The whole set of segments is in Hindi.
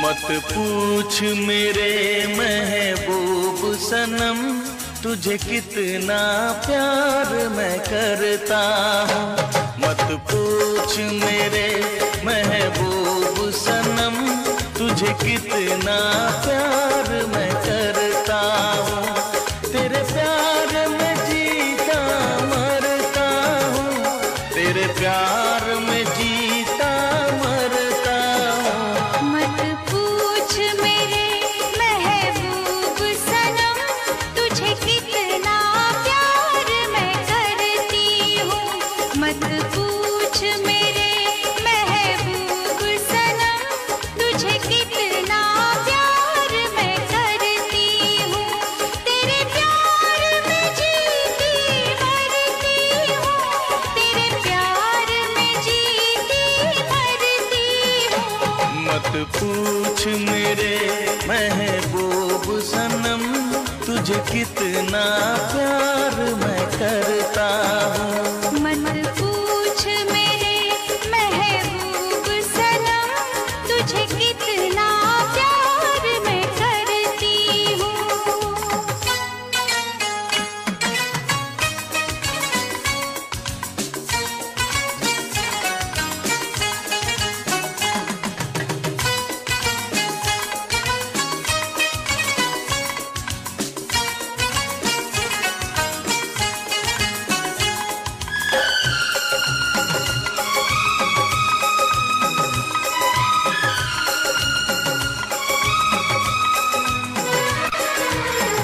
मत पूछ मेरे महबूब सनम, तुझे कितना प्यार मैं करता हूँ। मत पूछ मेरे महबूब सनम, तुझे कितना प्यार मैं करता हूँ। तेरे प्यार में जीता मरता हूँ, तेरे प्यार में जीता मरता हूँ। मत पूछ मेरे महबूब सनम, तुझे कितना प्यार मैं करती हूँ। मत पूछ मेरे महबूब सनम, तुझे कितना प्यार मैं करती हूँ। तेरे प्यार में जीती मरती हूँ, तेरे प्यार में जीती मरती हूँ। मत पूछ मेरे महबूब सनम, तुझे कितना प्यार मैं करता हूँ। मत पूछ मेरे महबूब सनम, तुझे कितना प्यार मैं करती हूँ।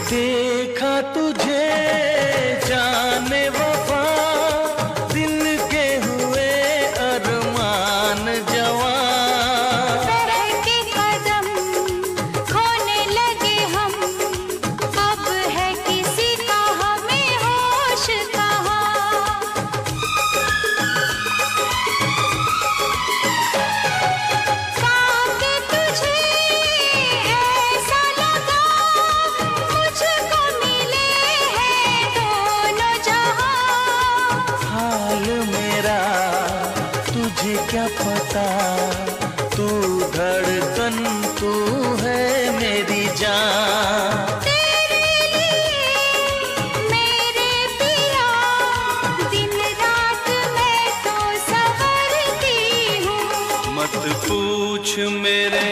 देखा तुझे जाने वफा, दिल के हुए अरमान जवां। बहके कदम खोने लगे हम, अब है किसी का हमें होश कहाँ। पाके तुझे ऐसा लगा, मुझको मिले हैं दोनों जहां। हाल मेरा तुझे क्या पता, तू धड़कन तू है मेरी जान। तेरे लिए मेरे पिया, दिन रात मैं तो संवरती हूँ। मत पूछ मेरे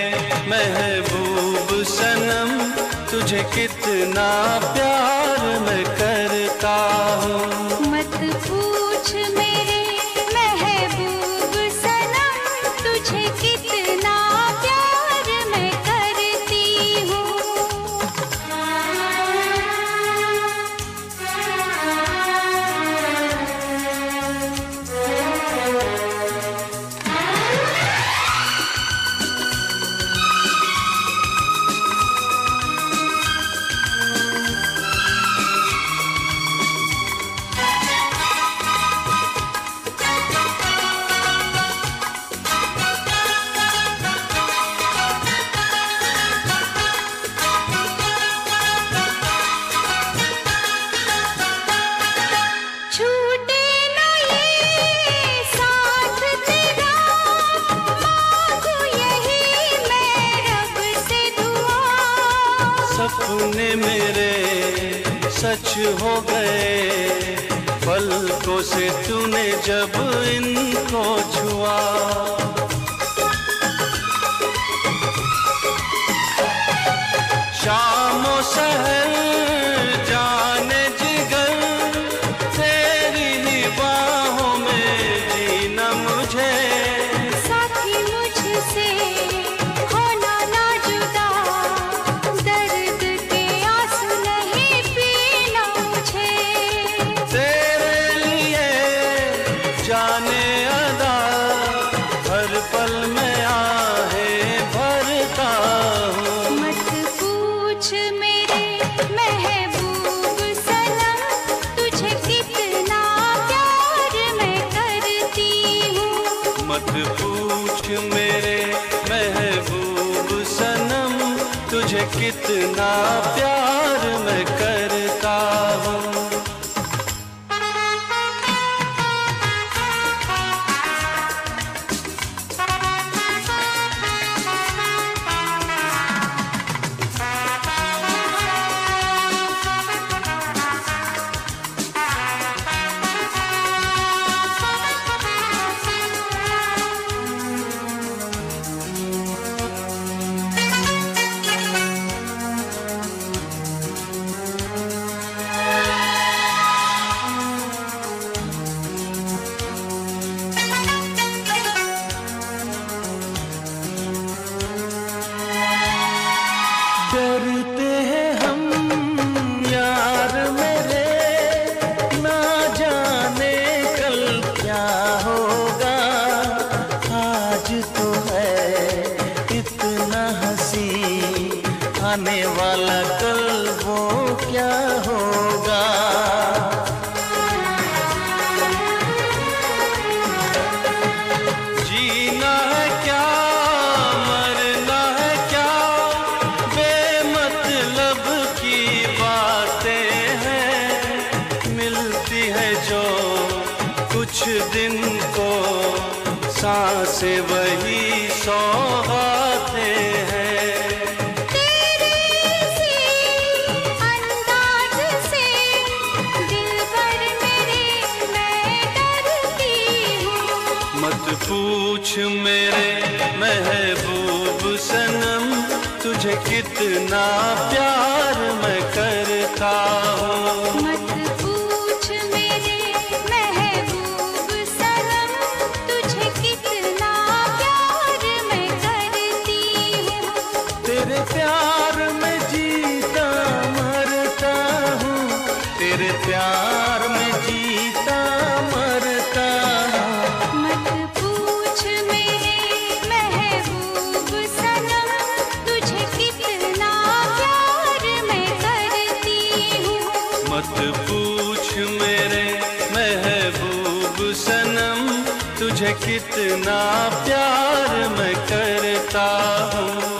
महबूब सनम, तुझे कितना प्यार मैं करता हूँ। मत पूछ मेरे महबूब सनम, तुझे कितना प्यार मैं करती हूँ। छूटे न ये साथ तेरा, मांगू यही मैं रब से दुआ। सपने मेरे सच हो गए, पलकों से तूने जब इनको छुआ। शामों सहर जाने जिगर, तेरी ही बाहों में जीना मुझे। साथी मुझसे होना ना जुदा, दर्द के आंसू नहीं पीना मुझे। तेरे लिए जाने अदा, हर पल में आहें भरता हूँ। मत पूछ मेरे महबूब सनम, तुझे कितना प्यार मैं करती हूँ। मत पूछ मेरे महबूब सनम, तुझे कितना प्यार मैं करता हूँ। सांसें वही सौगातें हैं। तेरे से अंदाज से दिल पर मेरे मैं डरती हूँ। मत पूछ मेरे महबूब सनम तुझे कितना प्यार मैं करता हूँ। मत पूछ मेरे महबूब सनम तुझे कितना प्यार मैं करती हूँ। तेरे प्यार में जीता मरता हूँ, तेरे प्यार में जीता मरता हूँ। मत पूछ मेरे महबूब सनम तुझे कितना प्यार मैं करती हूँ। मत पूछ मेरे महबूब सनम तुझे कितना प्यार मैं करता हूँ।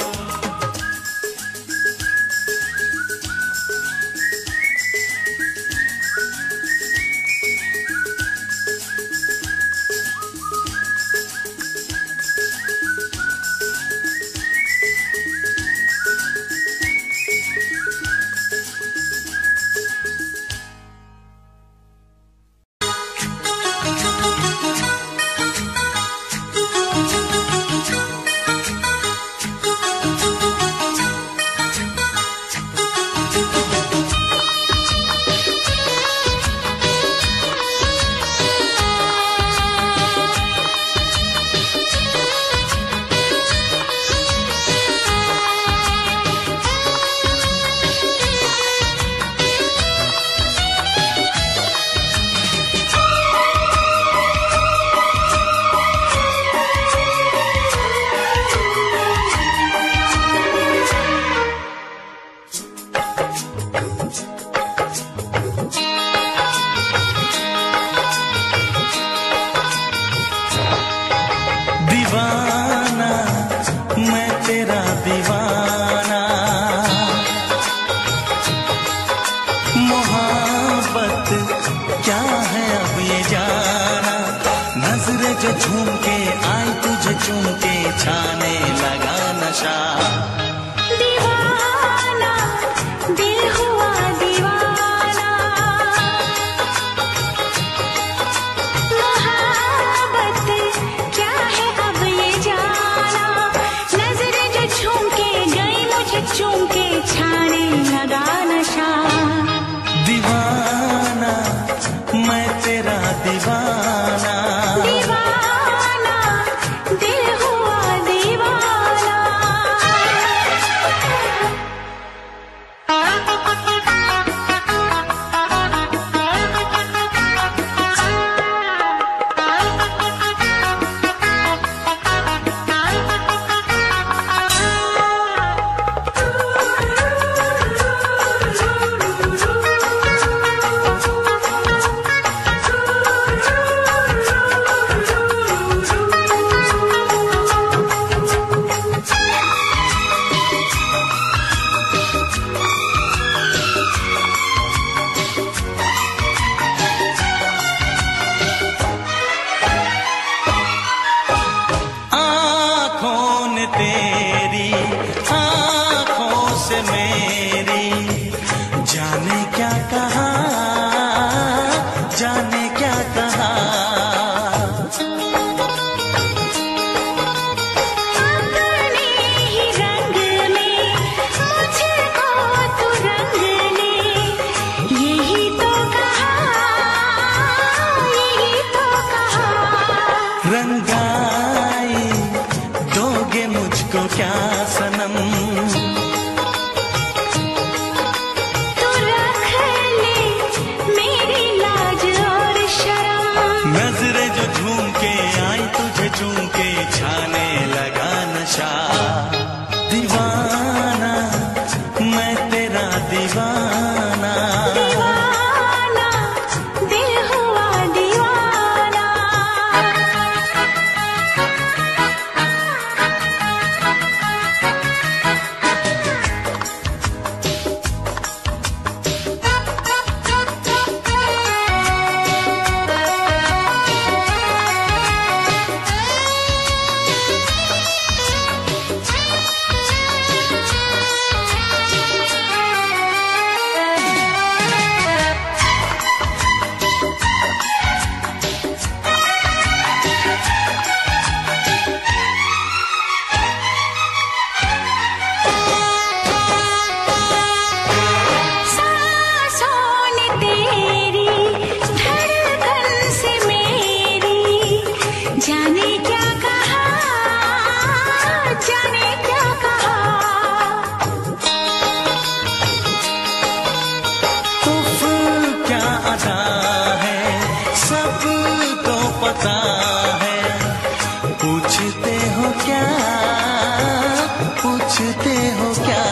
दीवाना मैं तेरा दीवाना, मोहब्बत क्या है अब ये जाना। नजरें जो झूम के आई तुझे चूम के छाने लगा नशा। दीवाना दिल हुआ दीवाना, मोहब्बत क्या है अब ये जाना। नजरें जो झूम के गई मुझे चूम के छाने लगा नशा। दीवाना मैं तेरा दीवाना, दीवाना दिल हुआ दीवाना। तेरी आँखों से मेरी जाने क्या कहा, जाने क्या कहा। अपने ही रंग में मुझको तू रंग ले, यही तो कहा, यही तो कहा। रंगाई दोगे मुझको क्या सनम, तू रख ले मेरी लाज और शर्म। नजरें जो झूम के आई तुझे चूम के छाने लगा नशा। दीवाना मैं तेरा दीवाना, दीवाना दिल हुआ दीवाना। जाने क्या कहा, जाने क्या कहा। उफ क्या अदा है, सब तो पता है। पूछते हो क्या, पूछते हो क्या।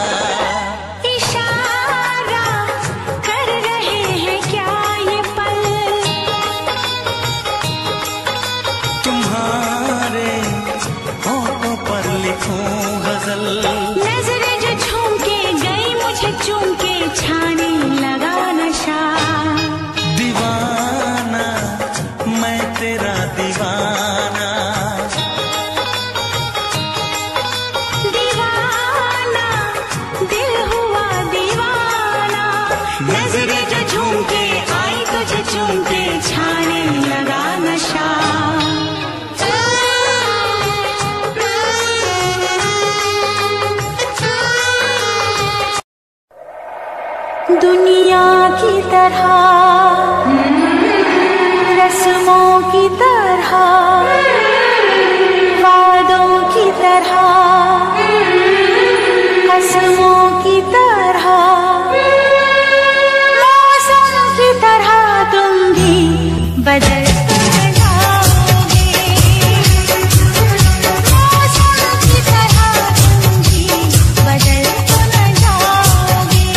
इशारा कर रहे हैं क्या ये पल, तुम्हारे होठों पर लिखूं गजल। नजरें जो झूम के गई मुझे चूम के छाने लगा नशा। दीवाना मैं तेरा दीवाना, दीवाना दिल हुआ दीवाना। नजरें जो झूम के आई तुझे चूम के छाने लगा नशा। दुनिया की तरह, रस्मों की तरह, वादों की तरह, कसमों की तरह, मौसम की तरह तुम भी बदल जाओगे। मौसम की तरह तुम भी बदल जाओगे।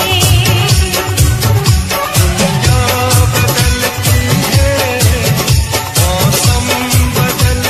बदलती है, मौसम बदल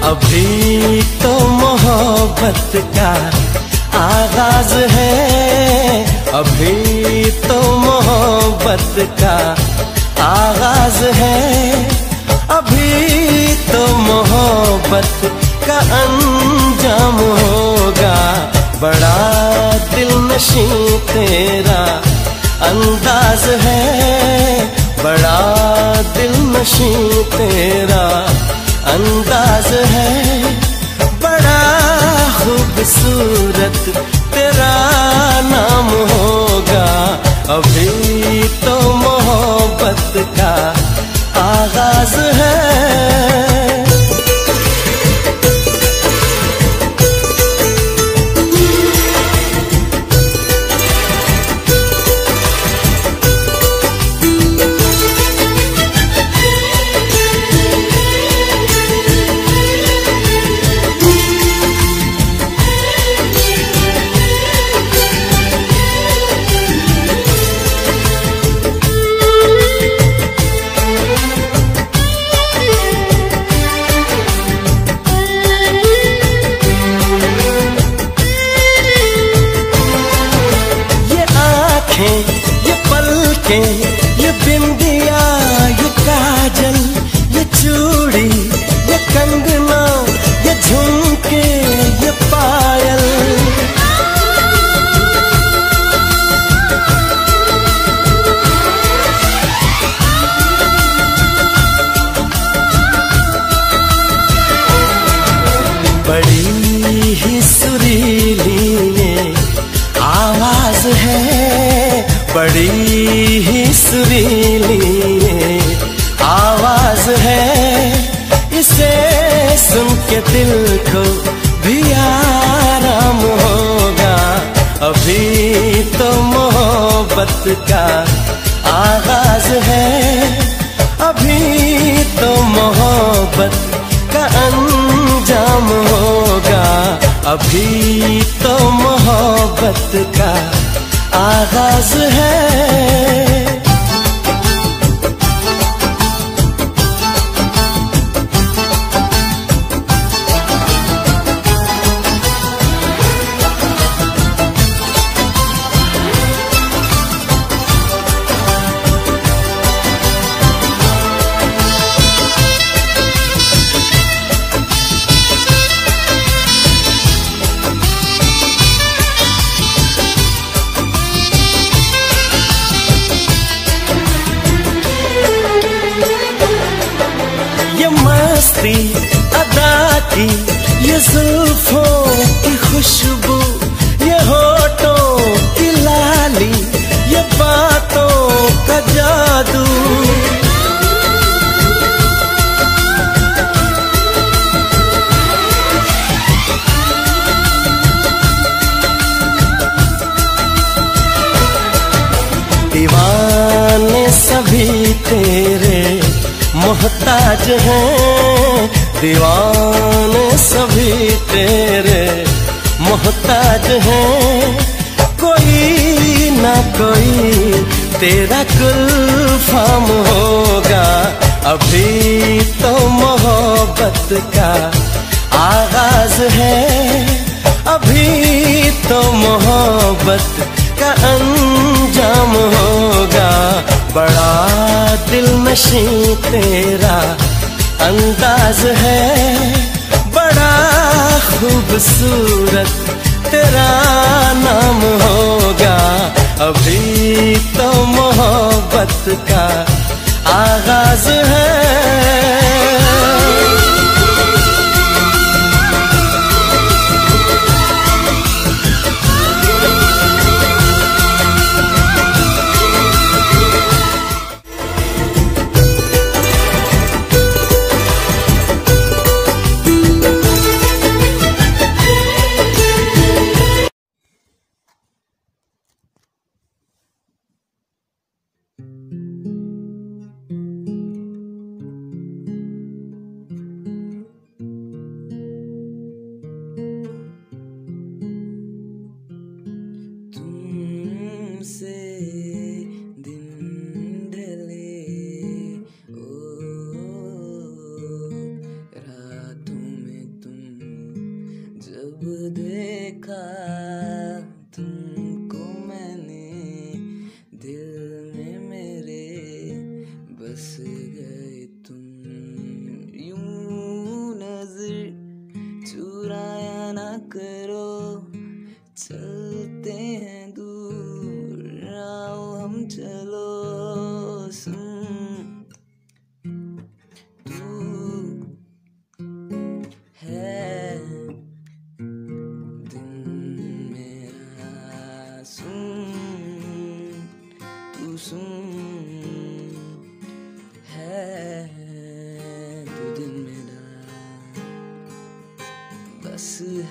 अभी तो मोहब्बत का आगाज है, अभी तो मोहब्बत का आगाज है, अभी तो मोहब्बत का अंजाम होगा। बड़ा दिलनशीं तेरा अंदाज है, बड़ा दिलनशीं तेरा अंदाज है, बड़ा खूबसूरत तेरा नाम होगा। अभी तो मोहब्बत का आगाज है। ये पलकें, ये बिंदिया, ये काजल, ये चूड़ी, ये कंगना, ये झुमके, ये पायल, बड़ी ही सुरीली ये बड़ी ही सुरीली ये आवाज है, इसे सुन के दिल को भी आराम होगा। अभी तो मोहब्बत का आगाज है, अभी तो मोहब्बत का अंजाम होगा। अभी तो मोहब्बत का आगाज है। अदा की ये जुल्फों की खुशबू, ये होठों की लाली, ये बातों का जादू, दीवाने सभी तेरे मोहताज हैं, दीवाने सभी तेरे मोहताज हैं। कोई ना कोई तेरा गुलफाम होगा। अभी तो मोहब्बत का आगाज है, अभी तो मोहब्बत का अंजाम होगा। बड़ा दिल नशीं तेरा अंदाज है, बड़ा खूबसूरत तेरा नाम होगा। अभी तो मोहब्बत का आगाज है।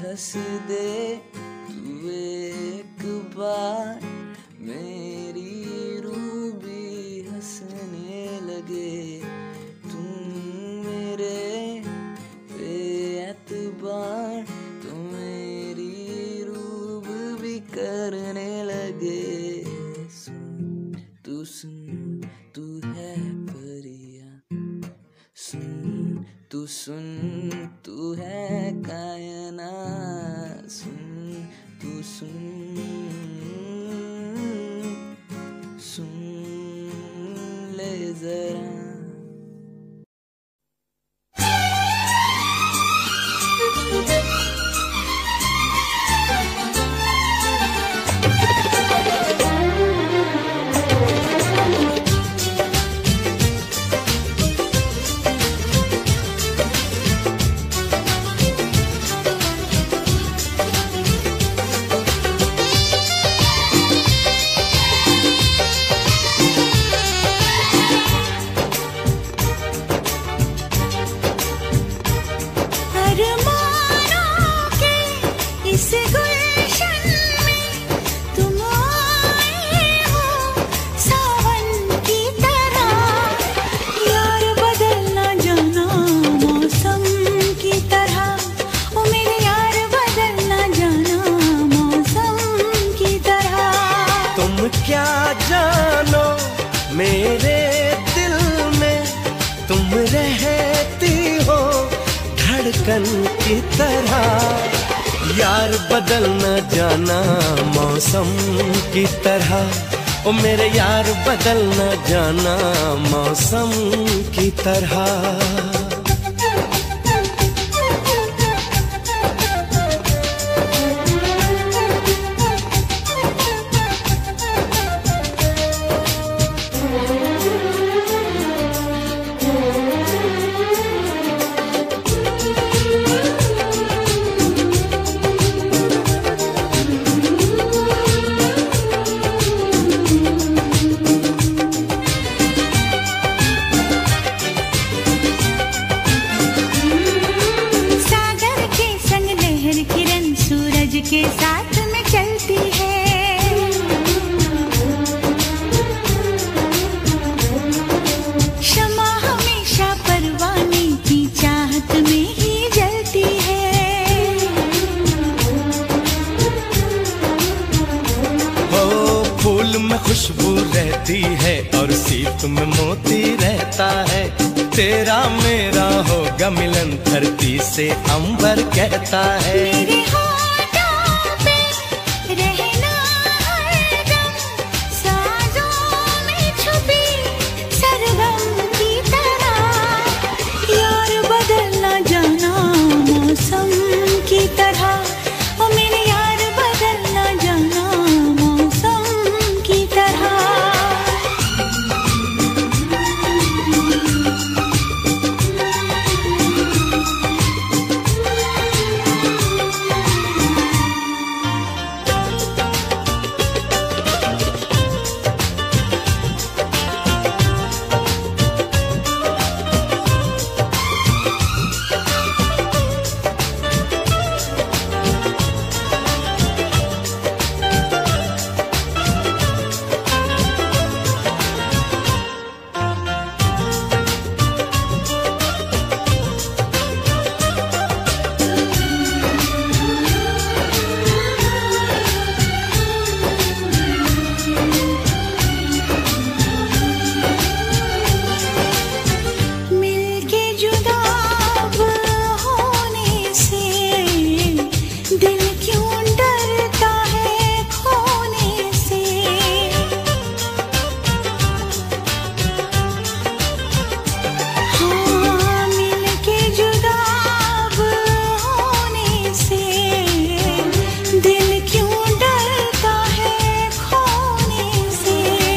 हंस दे तू एक बार, मेरी रूह भी हंसने लगे। तुम मेरे एतबार, तो मेरी रूह भी करने लगे। सुन तू है परिया, सुन तू है कायनात, सुन ले जरा। धड़कन की तरह। यार बदल न जाना मौसम की तरह, ओ मेरे यार बदल न जाना मौसम की तरह। के साथ में चलती है, शमा हमेशा परवाने की चाहत में ही जलती है। ओ फूल में खुशबू रहती है और सीप में मोती रहता है। तेरा मेरा होगा मिलन धरती से अंबर कहता है। मेरे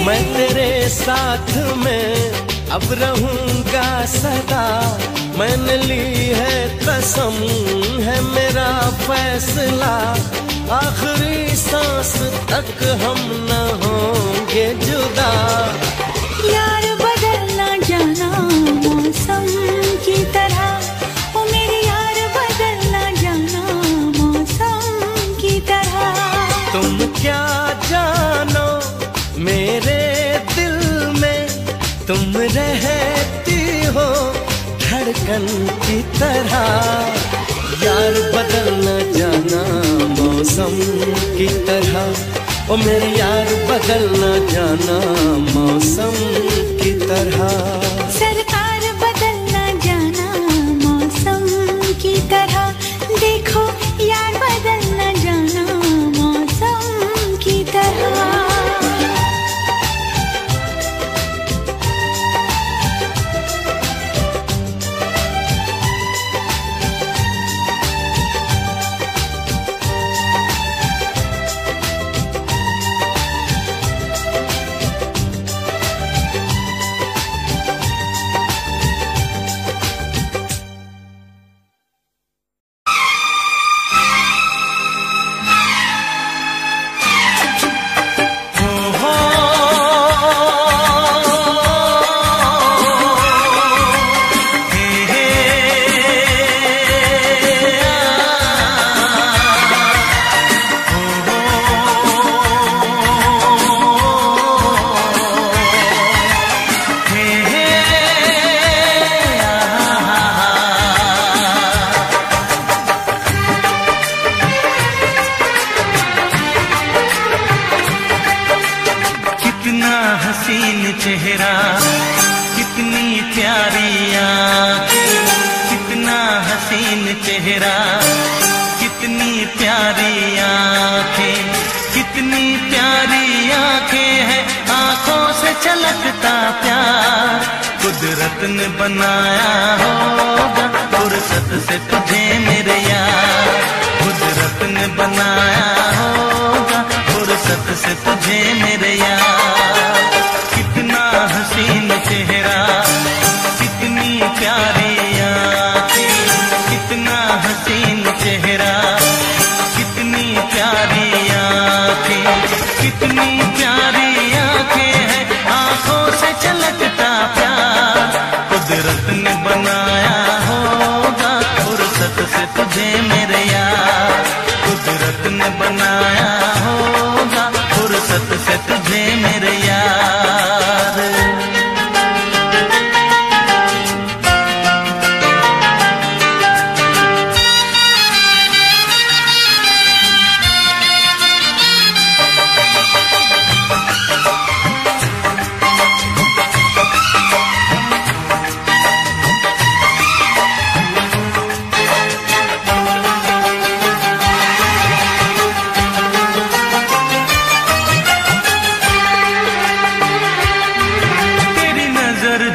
मैं तेरे साथ में अब रहूंगा सदा। मैंने ली है कसम, है मेरा फैसला। आखिरी सांस तक हम न होंगे जुदा। यार बदल ना जाना मौसम की तरह, ओ मेरे यार बदल ना जाना मौसम की तरह। तुम क्या जानो मेरे दिल में, तुम रहती हो धड़कन की तरह। यार बदल न जाना मौसम की तरह, ओ मेरे यार बदल न जाना मौसम की तरह। सरकार बदल ना जाना मौसम की तरह, देखो यार बदल ना जाना मौसम की तरह। चेहरा कितनी प्यारी आँखें, कितना हसीन चेहरा। छलकता प्यार कुदरत ने बनाया होगा फुर्सत से तुझे मेरे यार कुदरत ने बनाया होगा फुर्सत से तुझे मेरे यार कितना हसीन चेहरा कितनी प्यारी आँखें कितना हसीन चेहरा कितनी प्यारी आँखें कितनी प्यारी आँखें हैं आँखों से छलकता प्यार कुदरत ने बनाया होगा फुर्सत से तुझे मेरे यार कुदरत ने बनाया होगा फुर्सत से तुझे मेरे यार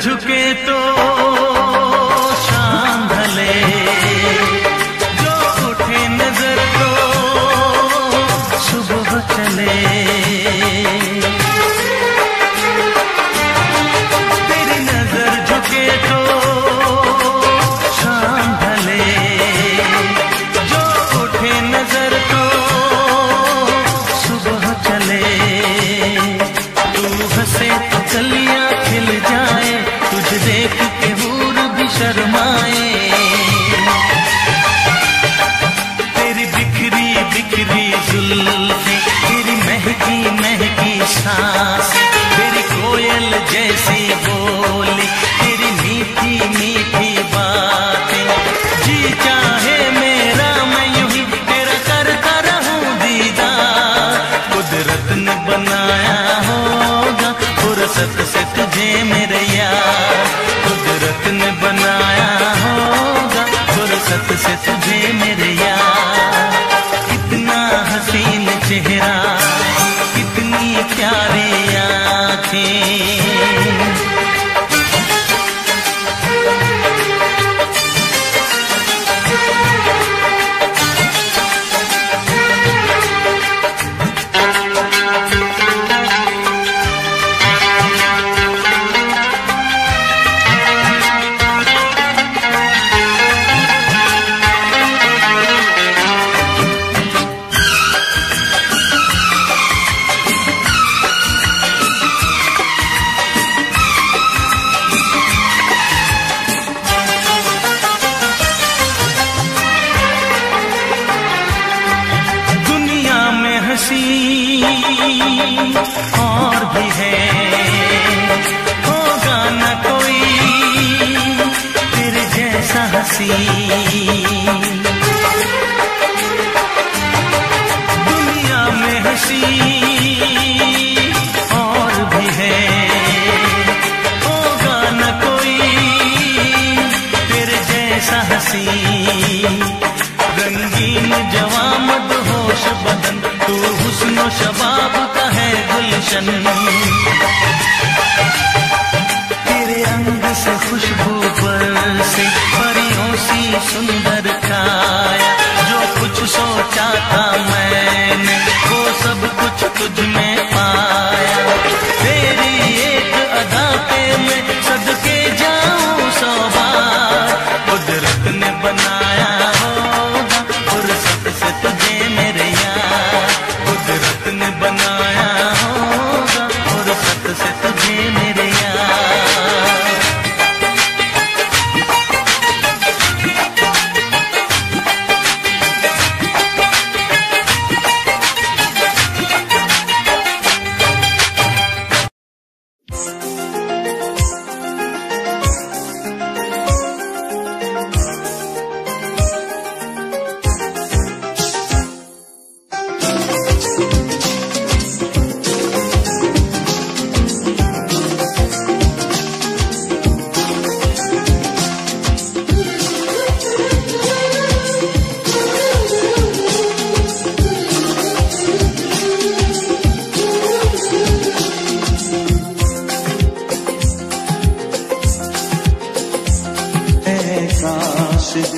झुके तो शाम ढले जो उठे नजर तो सुबह चले तेरी नजर झुके तो शाम ढले जो उठे नजर तो सुबह चले तू हंसे तो कलियां खिल जाए तुझे देख के हूर भी शर्माए तेरी बिखरी बिखरी जुल्फें तेरी महकी महकी सांस तेरी कोयल जैसी बोली तेरी मीठी मीठी बातें जी चाहे मेरा मैं यूं ही तेरा करता रहूं दीदार कुदरत ने बनाया होगा फुर्सत से तुझे मेरे यार कुदरत ने बनाया होगा फुर्सत से तुझे मेरे यार कितना हसीन चेहरा कितनी प्यारी आँखें और भी है होगा न कोई तेरे जैसा हंसी दुनिया में हंसी और भी है होगा न कोई तेरे जैसा हंसी रंगीन जवां मदहोश बदन तू हुस्न शबाब का है गुलशन तेरे अंग से खुशबू बरसे परियों सी सुंदर काया जो कुछ सोचा था मैंने वो सब कुछ तुझ में पाया तेरी एक अदा पे मैं सदके जाऊं 100 बार कुदरत ने बनाया होगा फुर्सत से तुझे मेरे यार कुदरत ने बनाया होगा फुर्सत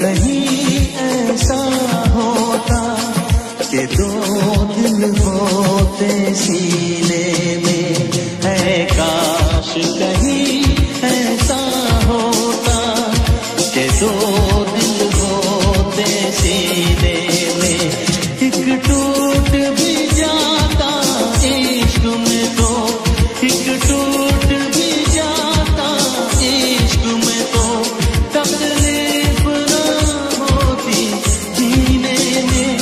कहीं ऐसा होता कि दो दिल होते सीने में, है काश कहीं ऐसा होता कि दो दिल होते सीने में। एक टूट भी जाता इश्क में तो, एक टूट भी जाता इश्क में तो, तकलीफ ना होती जीने में,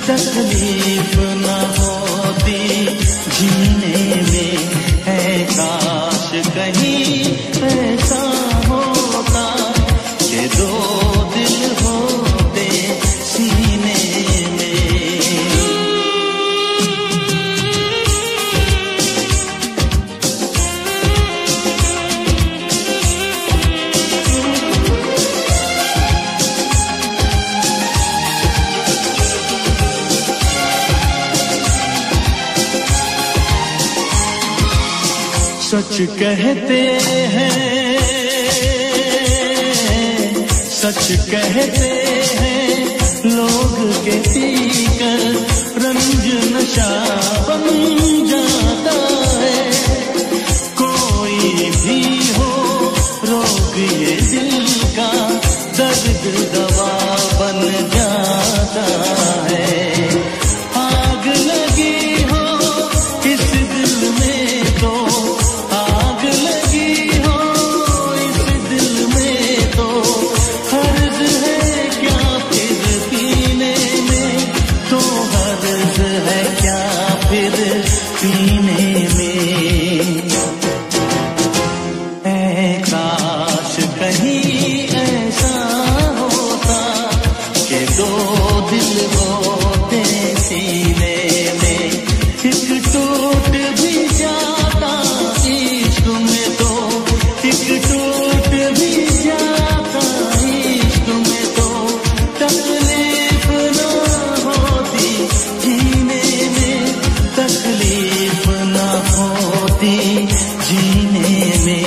तकलीफ ना होती जीने में। है काश कहीं ऐसा होता कि दो दिल होते सीने में। सच कहते हैं, सच कहते हैं लोग के पीकर रंज नशा बन जाता है। कोई भी हो रोग ये दिल का, दर्द दवा बन जाता है। आग लगी हो इस दिल में तो, आग लगी हो इस दिल में तो, हर्ज है क्या फिर पीने में, तो हर्ज है क्या फिर पीने में। ऐ काश कहीं ऐसा होता कि दो दिल होते सीने में। एक टूट भी जाता इश्क में तो, एक टूट भी जाता इश्क में तो, तकलीफ ना होती जीने में, तकलीफ ना होती जीने में।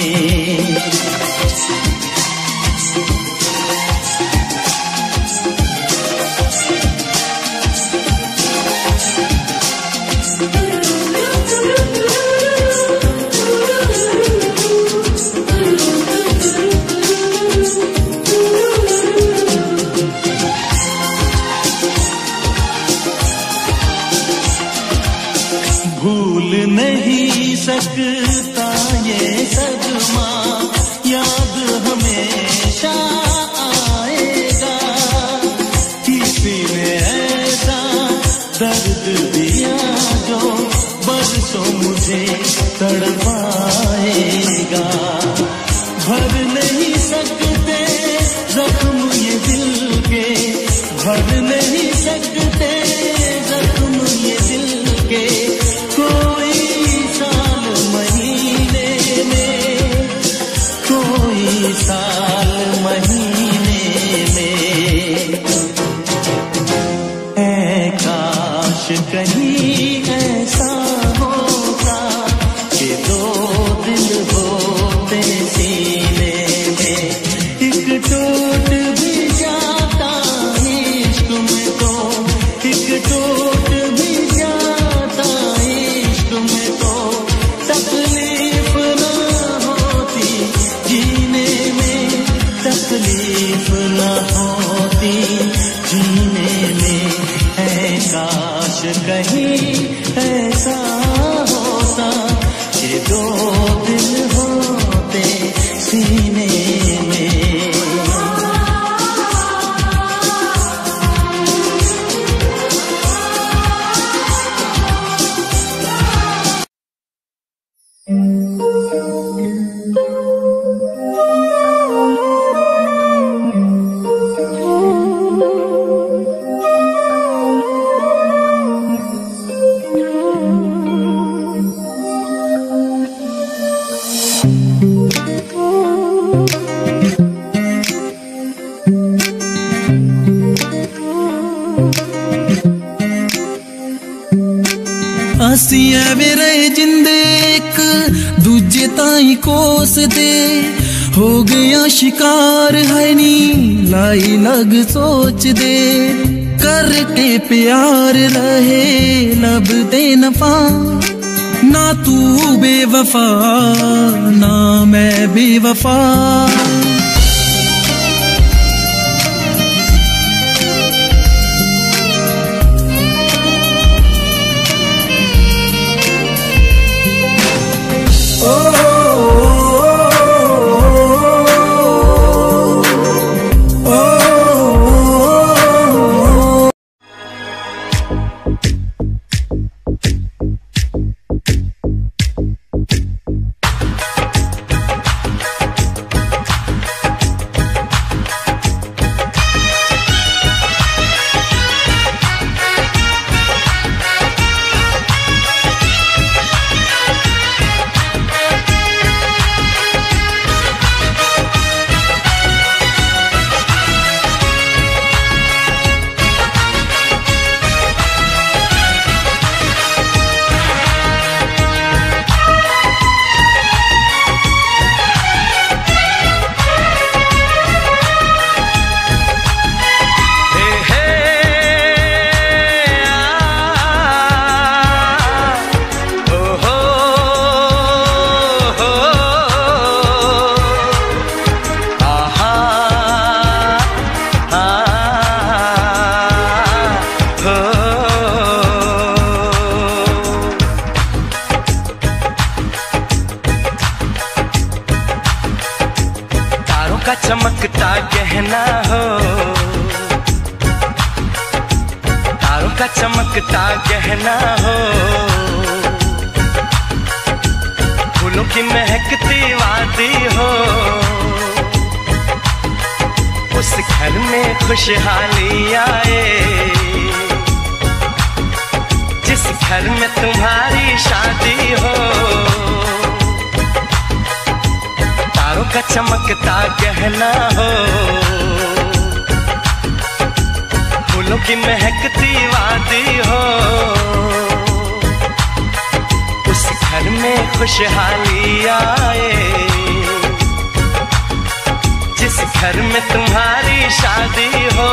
भूल नहीं सकता ये सदमा, याद हमेशा आएगा। किसी ने ऐसा दर्द दिया जो बरसों मुझे तड़पाएगा। भर नहीं सकते जख्म ये दिल के, भर नहीं सकते जख्म ये दिल के, कोई साल महीने में, कोई साल महीने में। ऐ काश कहीं ऐसा होता कि दो दिल होते सीने में। एक टूट भी जाता इश्क में तो, एक टूट भी जाता इश्क में तो, तकलीफ ना होती जीने में, तकलीफ ना होती जीने में। है काश कहीं ऐसा होता कि दो दिल होते सीने में। ਅਸੀਂ ਐਵੇਂ ਰਹੇ ਜਿੰਦੇ ਇੱਕ ਦੂਜੇ ਤਾਈਂ ਕੋਸਦੇ, हो गया शिकार है नी लाई लग सोच दे करके प्यार रहे लब दे नफा ना तू बेवफा ना मैं बेवफा चमकता गहना हो तारों का चमकता गहना हो फूलों की महकती वादी हो उस घर में खुशहाली आए जिस घर में तुम्हारी शादी हो तारों का चमकता गहना हो फूलों की महकती वादी हो उस घर में खुशहाली आए जिस घर में तुम्हारी शादी हो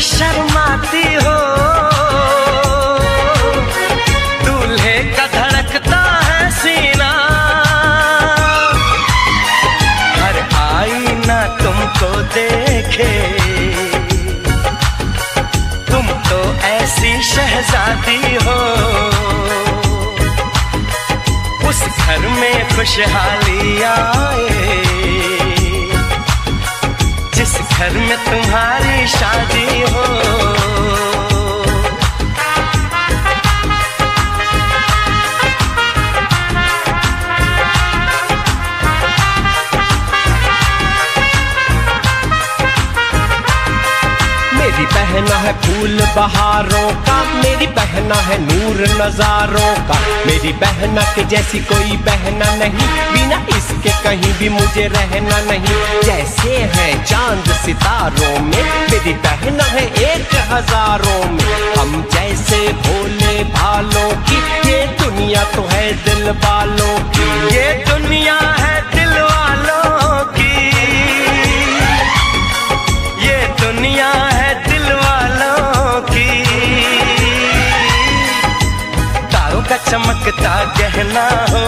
शर्माती हो दूल्हे का धड़कता है सीना हर आईना तुमको देखे तुम तो ऐसी शहजादी हो उस घर में खुशहाली आए जिस घर में तुम्हारी शादी हो मेरी बहना है फूल बहारों का मेरी बहना है नूर नजारों का मेरी बहना के जैसी कोई बहना नहीं बिना इसके कहीं भी मुझे रहना नहीं जैसे है चांद सितारों में मेरी बहना है 1000 में हम जैसे भोले भालों की ये दुनिया तो है दिल वालों की ये दुनिया है दिल वालों की ये दुनिया है दिल वालों की तारों का चमकता गहना हो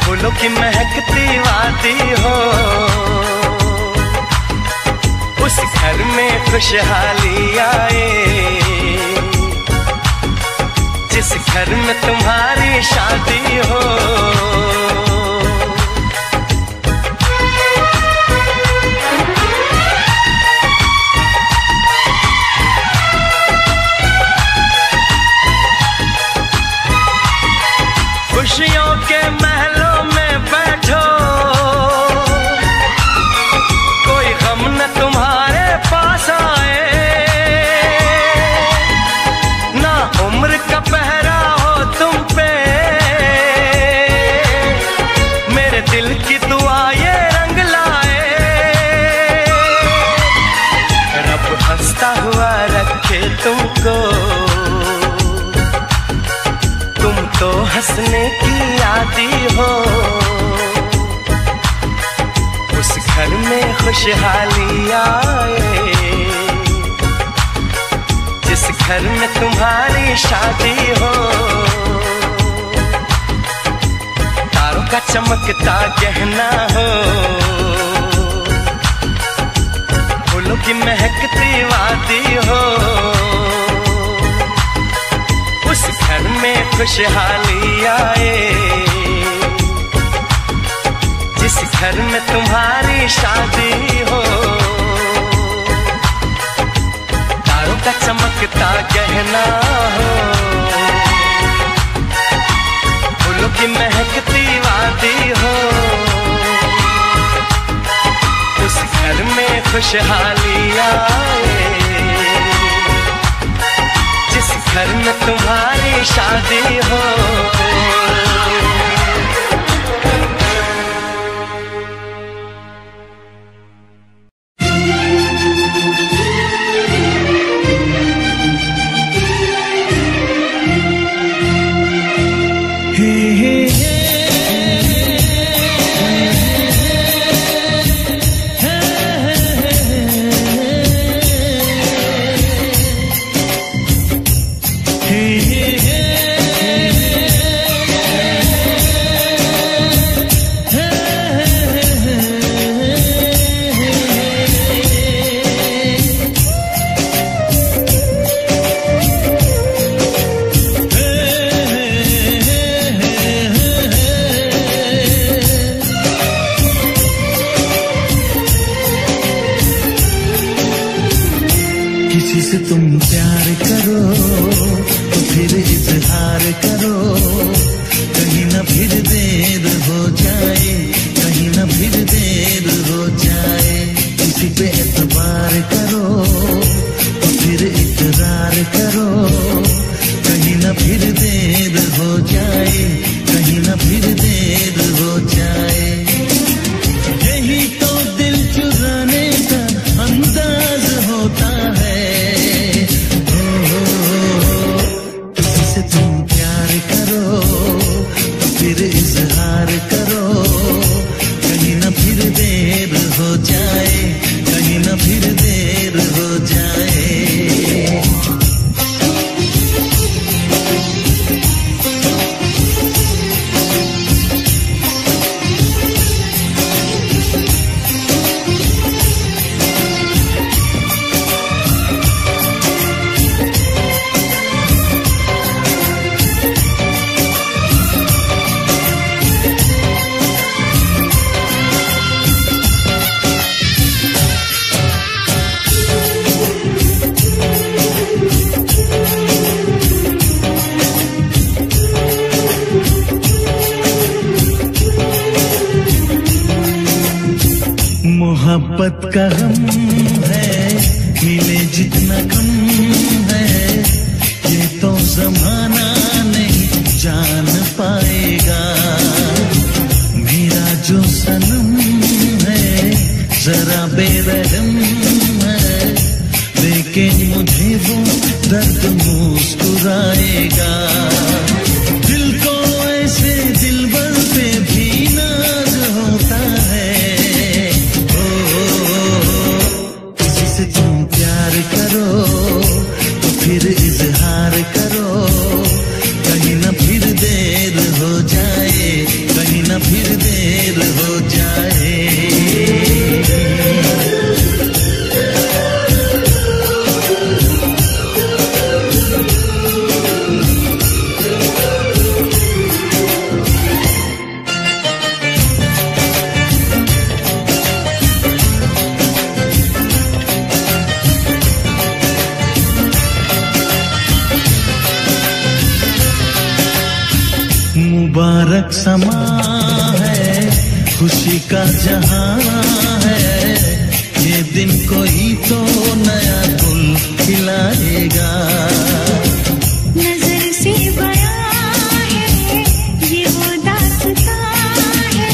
फूलों की महकती वादी हो उस घर में खुशहाली आए जिस घर में तुम्हारी शादी हो के महलों में बैठो, कोई गम न तुम्हारे पास आए, ना उम्र का पहरा हो तुम पे, मेरे दिल की दुआ ये रंग लाए। रब हंसता हुआ रखे तुमको, तुम तो हंसने की आदी हो। उस घर में खुशहाली आए, जिस घर में तुम्हारी शादी हो। तारों का चमकता गहना हो, फूलों की महकती वादी हो। उस घर में खुशहाली आए, जिस घर में तुम्हारी शादी हो। तारों का चमकता गहना हो, फूलों की महकती वादी हो। उस घर में खुशहाली आए, जिस घर में तुम्हारी शादी हो। किसी से तुम प्यार करो तो फिर इजहार करो, कहीं ना फिर देर हो जाए, कहीं ना फिर देर हो जाए। किसी पे एतबार करो तो फिर इकरार करो, कहीं ना फिर देर हो जाए, कहीं ना फिर देर हो जाए। यही तो दिल चुराने का अंदाज होता है। तुम प्यार करो तो फिर इजहार करो, कहीं ना फिर देर हो जाए, कहीं ना फिर देर हो जाए। मोहब्बत का गम है, मिले जितना कम है, ये तो जमाना नहीं जान पाएगा। मेरा जो सनम है जरा बेरहम है, लेकिन मुझे वो दर्द मुस्कुराएगा। दिल को ऐसे दिलबर पे भी नाज होता है। तुम प्यार करो तो फिर इजहार करो, कहीं ना फिर दे मुबारक समा है, खुशी का जहां है, ये दिन कोई तो नया गुल खिलाएगा। नजर से बयां है ये वो दास्तां है,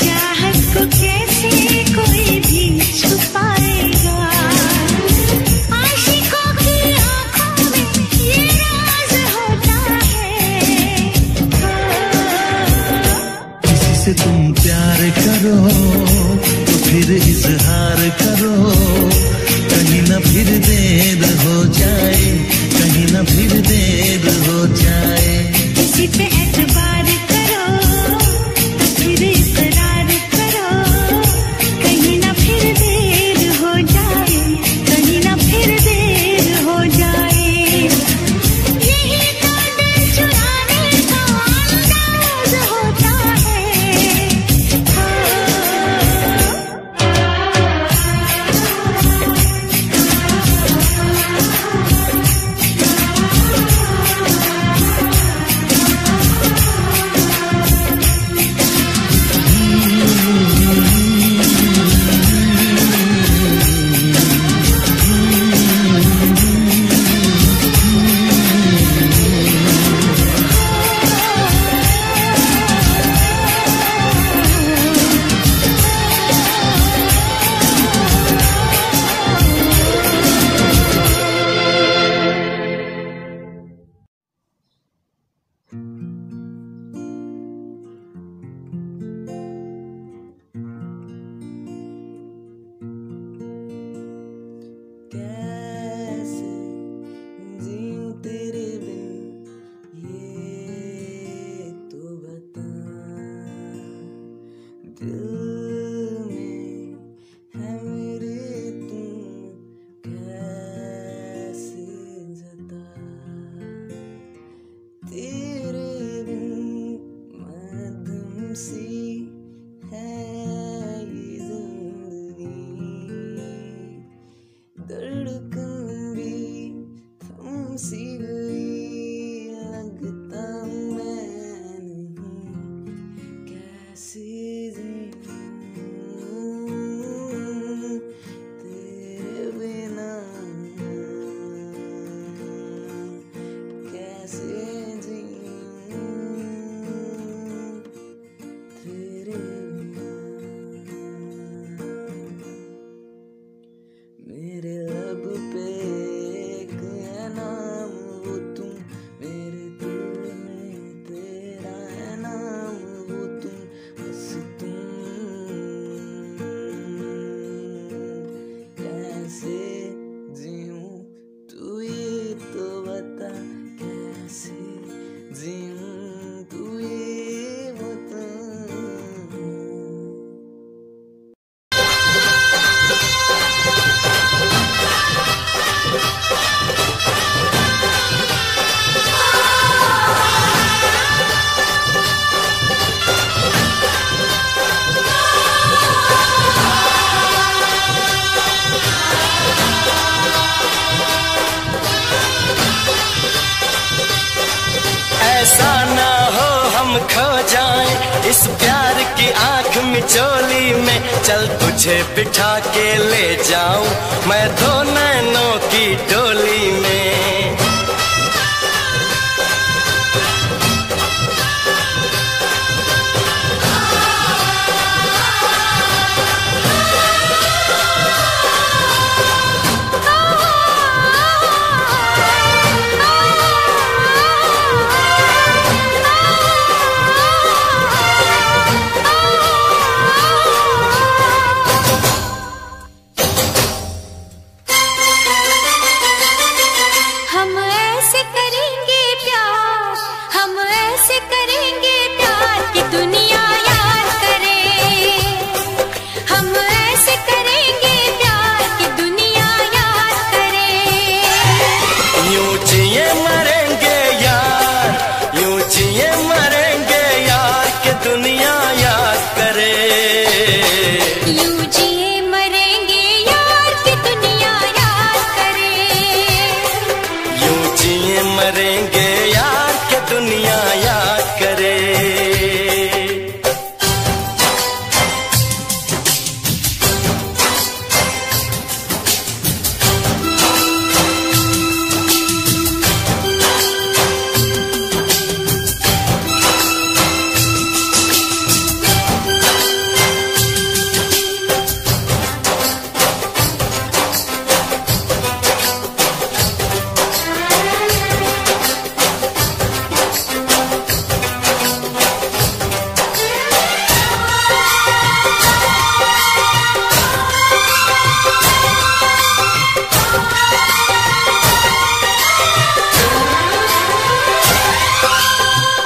चाहत को कैसे कोई भी छुपाएगा। आशिकों की आंखों में ये राज होता है। किसी से तुम प्यार करो तो फिर इजहार करो, कहीं न फिर देर हो जाए, कहीं न फिर देर हो जाए। किसी पे एतबार करो तो फिर इकरार करो, कहीं ना फिर देर हो जाए, कहीं ना फिर देर हो जाए। यही तो दिल चुराने का अंदाज होता है। इस प्यार की आंख मिचोली में, चल तुझे बिठा के ले जाऊं मैं दो नैनों की डोली में।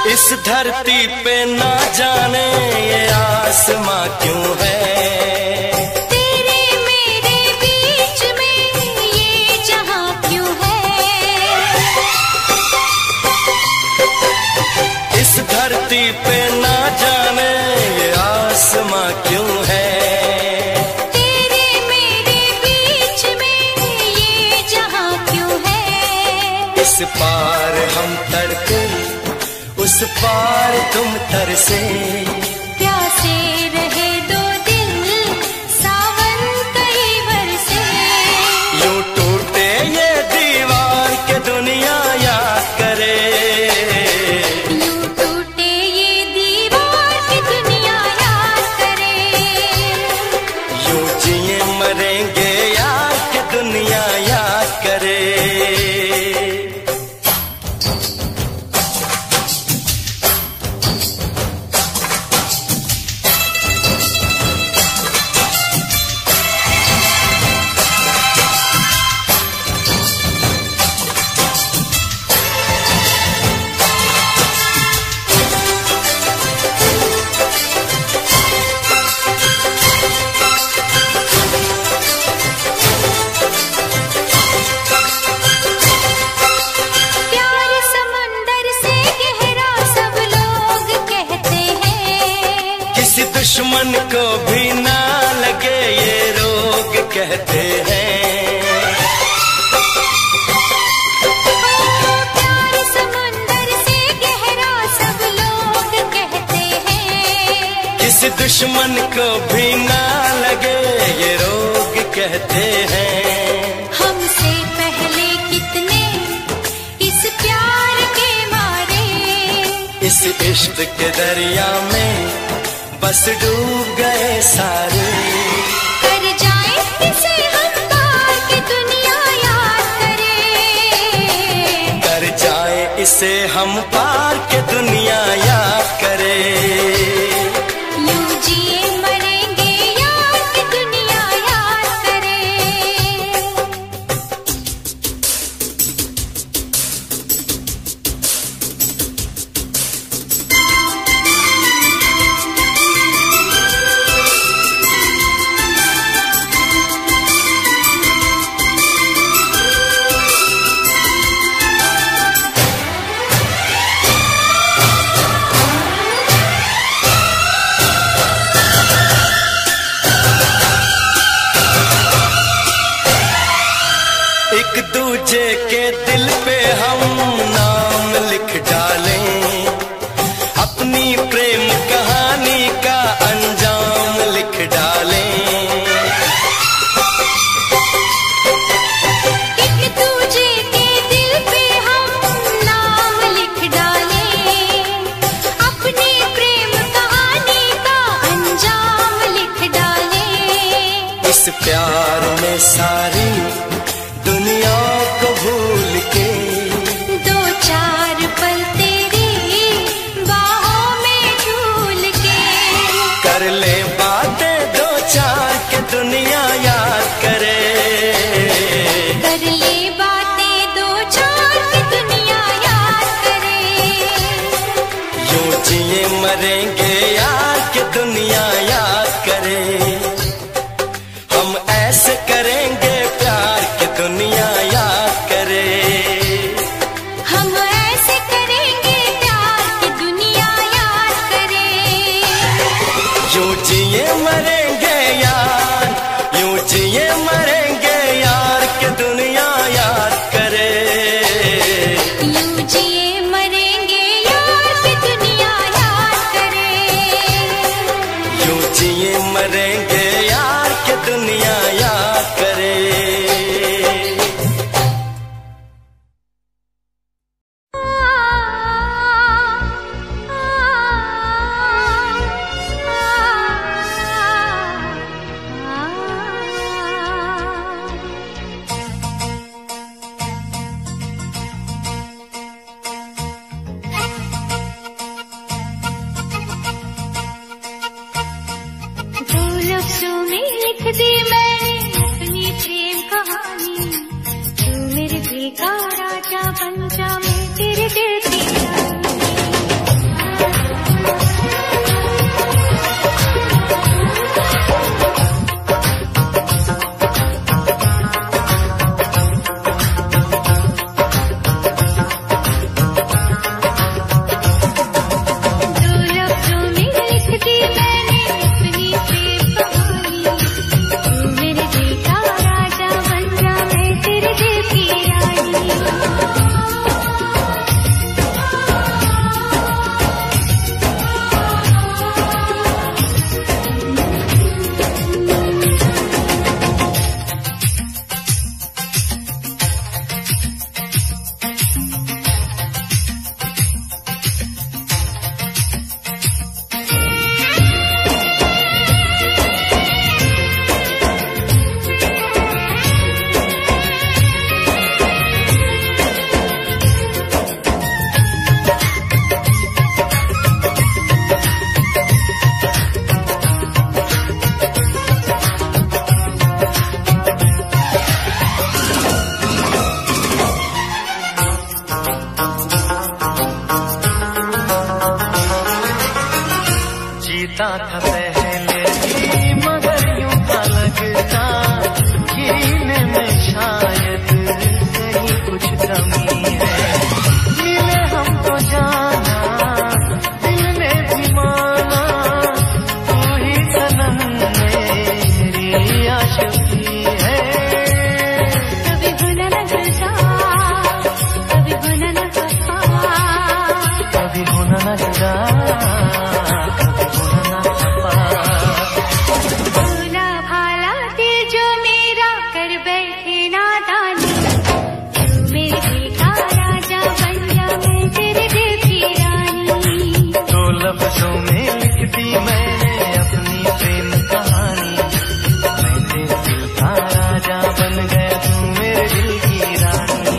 इस धरती पे ना जाने ये आसमां क्यों है, तेरे मेरे बीच में ये जहां क्यों है। इस धरती पे ना जाने ये आसमां क्यों है, तेरे मेरे बीच में ये जहां क्यों है। इस पार हम तड़के उस पार तुम तरसे, प्यासे रहे दो दिल सावन कई बरसे। यूं टूटे ये दीवार के दुनिया याद करे, यूं टूटे ये दीवार की दुनिया याद करे। यूं जिए मरेंगे यार के दुनिया याद करे। प्यार समंदर से गहरा सब लोग कहते हैं, किसी दुश्मन को भी ना लगे ये रोग कहते हैं। प्यार समंदर से गहरा सब लोग कहते हैं, किसी दुश्मन को भी ना लगे ये रोग कहते हैं। हमसे पहले कितने इस प्यार के मारे, इस इश्क के दरिया में बस डूब गए सारे। कर जाए इसे हम पार की दुनिया याद करे। कर जाए इसे हम पार के दुनिया याद करे। यूं जिए मरेंगे यार की दुनिया याद करे। एक दूजे के दिल पे हम नाम लिख डालें, अपनी प्रेम कहानी का अंजाम लिख डालें। एक दूजे के दिल पे हम नाम लिख डालें, अपनी प्रेम कहानी का अंजाम लिख डालें। इस प्यार में सारी दुनिया को भूल के दो चार पल तेरी बाहों में झूल के, कर ले बातें दो चार के दुनिया याद करे। कर ले बातें दो चार की दुनिया याद करे। यूं जिए मरेंगे यार के दुनिया याद करे। हम ऐसे करेंगे प्यार की दुनिया याद करे। हम ऐसे करेंगे प्यार की दुनिया याद करे। यूं जिए मरेंगे यार, यूं जिए मरेंगे यार के दुनिया याद करे। यूं जिए मरेंगे यार की दुनिया याद करे। यूं जिए मरेंगे यार के दुनिया याद करे। दो लफ्जों में लिख दी मैंने अपनी प्रेम कहानी, तू मेरे दिल का राजा बन जा, मैं तेरे दिल की रानी। लिखता था पहले भी, मगर यूं था लगता गिरने में शायद कहीं कुछ कमी है। मिले हमको जाना दिल ने भी माना, तू ही सनम मेरी आशिकी है। कभी होना न जुदा, कभी होना न खफा, कभी होना न जुदा, कभी होना न खफा। भोला भाला दिल जो मेरा कर बैठे नादानी, तू मेरे दिल का राजा बन जा, मैं तेरे दिल की रानी। दो लफ्जों में लिख दी मैंने अपनी प्रेम कहानी, मैं तेरे दिल का राजा बन गया, तू मेरे दिल की रानी।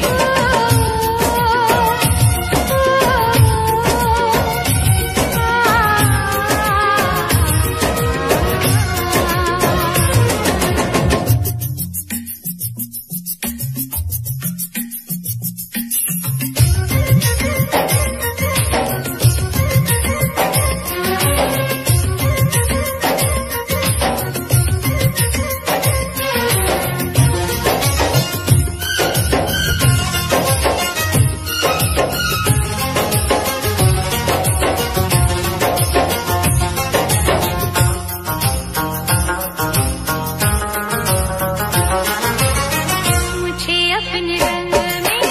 मुझे अपने रंग में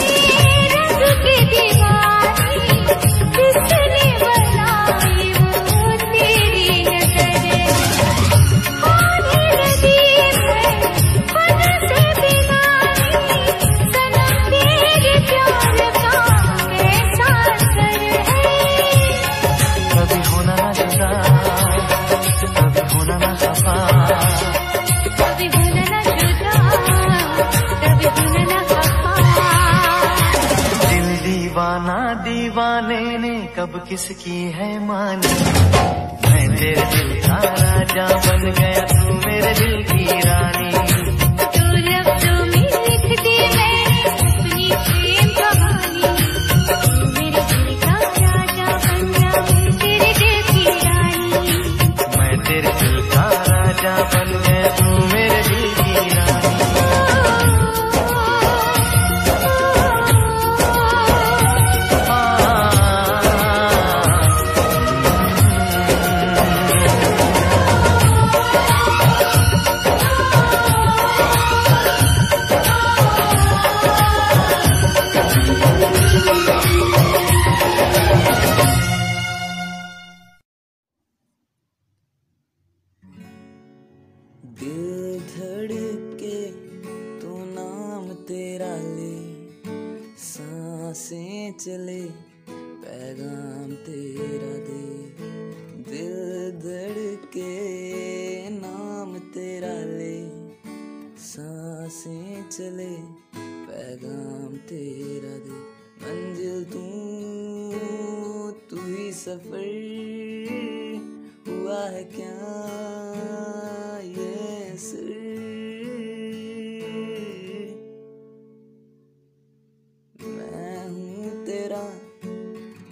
रंग के दीवानी, किसने बनाई वो तेरी नजर। आने लगी मैं खुद से बिनाई, सनम तेरे प्यार का कैसा असर है। कभी होना न जुदा, कभी होना न खफा, कभी होना न जुदा, कभी होना न खफा। दिल दीवाना दीवाने ने कब किसकी है मानी, मैं तेरे दिल का राजा बन गया, तू मेरे दिल की रानी। तू लफ्जों में लिख दी मैंने अपनी प्रेम कहानी, तू मेरे दिल का राजा बन जा, मैं तेरे दिल की रानी। मैं तेरे दिल का राजा बन गया, तू मेरे दिल की रानी। दिल धड़के तो नाम तेरा ले, सांसें चले पैगाम तेरा दे। दिल धड़के नाम तेरा ले, सांसें चले पैगाम तेरा दे। मंजिल तू ही सफर हुआ है क्या ये सिर। मैं हूँ तेरा,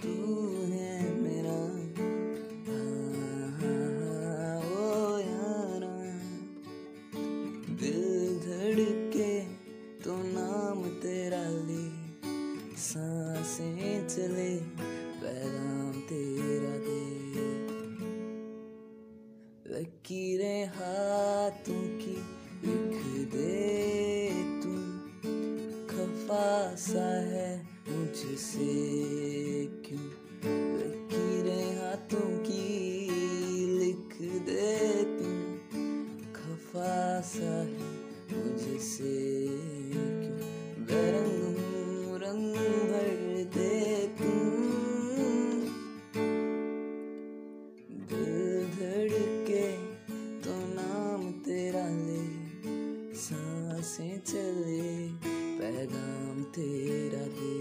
तू है मेरा, हाँ, ओ यारा। दिल धड़के तो नाम तेरा ले, सांसें चले पैगाम तेरा दे। लकीरें हाथों की लिख दे तू, खफा सा है मुझसे क्यों। लकीरें हाथों की लिख दे तू, खफा सा है मुझसे क्यों। बेरंग हूँ रंग भर दे तू, दिल धड़के तो नाम तेरा ले, सांसें चले पैगाम तेरा दे।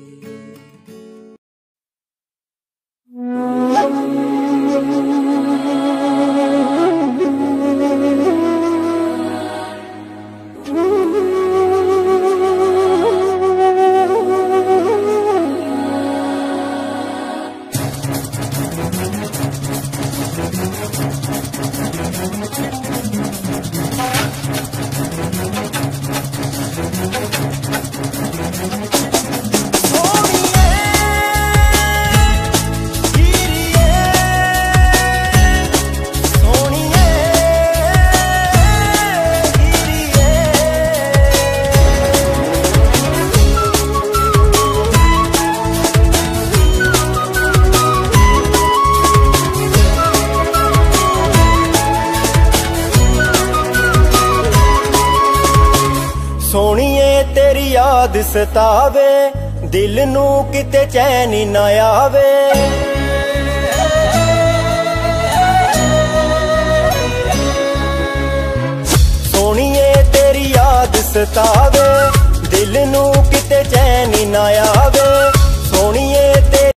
याद सतावे, दिल नू किते चैन ना आवे। सोनिए तेरी याद सतावे, दिल नू किते चैन ना आवे। सोनिए तेरी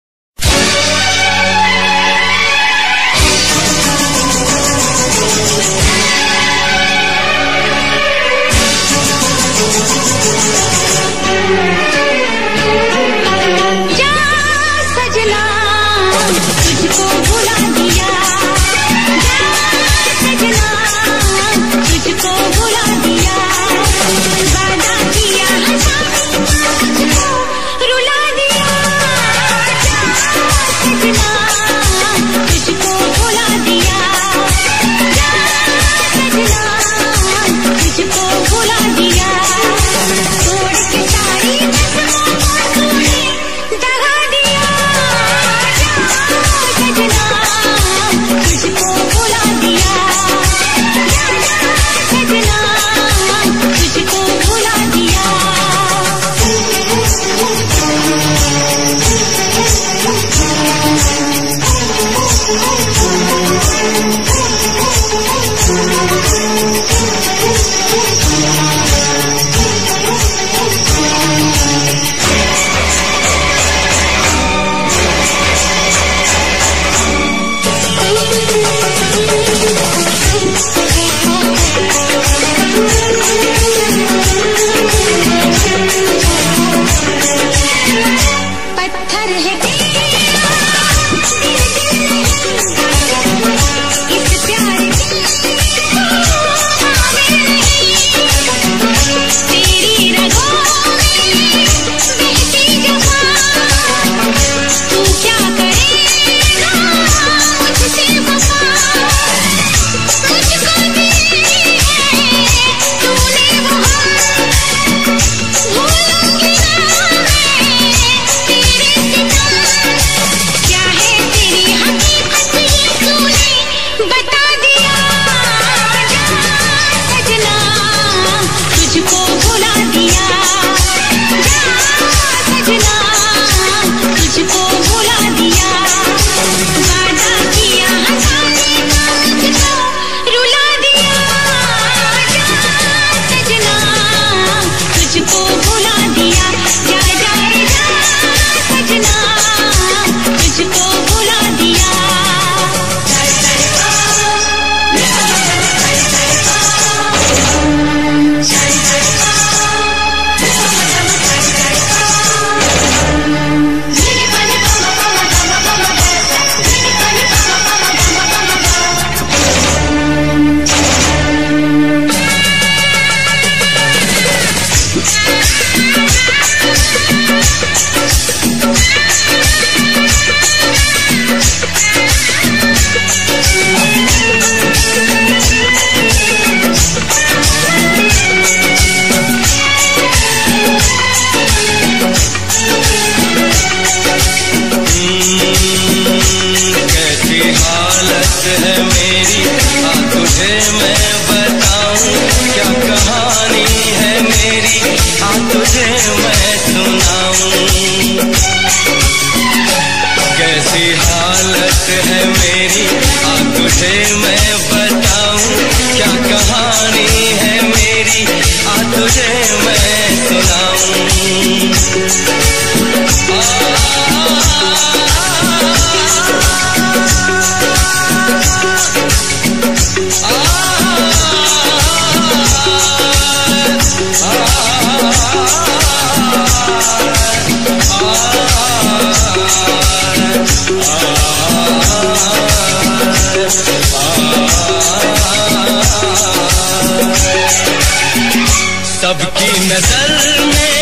सबकी नजर में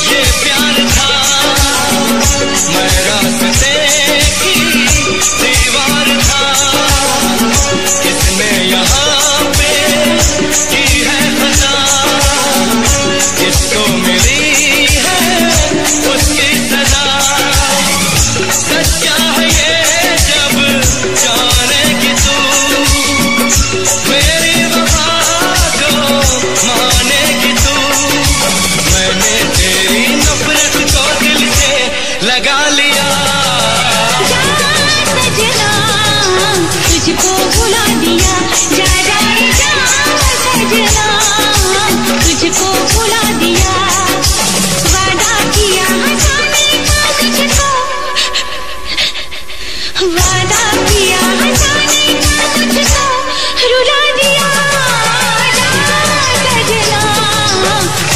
ये प्यार था, मैं रास्ते की दीवार था। किसने यहाँ पे की है खता, किसको मिली है उसकी सजा। सच्चा है ये जब जानेगी तू, मेरी वफा को मानेगी तू। तुझको भुला दिया, जा जा जा सजना, तुझको भुला दिया, वादा किया जाने का तुझको, वादा किया जाने का तुझको रुला दिया, जा सजना,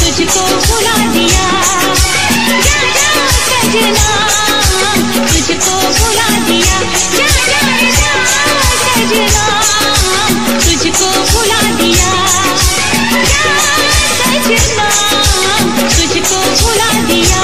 तुझको भुला दिया, जा जा सजना, तुझको भुला दिया, जा जा जा सजना, तुझको भुला दिया, जा सजना, तुझको भुला दिया।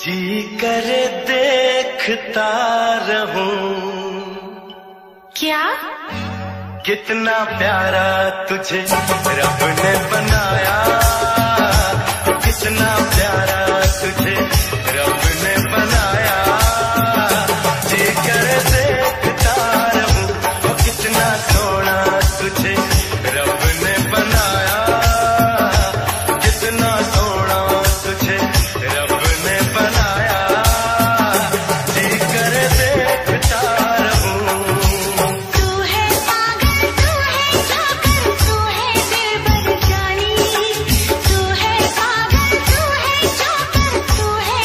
जी करे देखता रहूं, क्या? कितना प्यारा तुझे रब ने बनाया, कितना प्यारा तुझे रब ने बनाया, जी करे देखता रहूं, कितना सोना तुझे रब ने बनाया, कितना सोना तुझे रब ने बनाया, जी करे देखता रहूं। तू है पागल, तू है जाकर, तू है दिलबर जानी, तू है पागल, तू है जाकर, तू है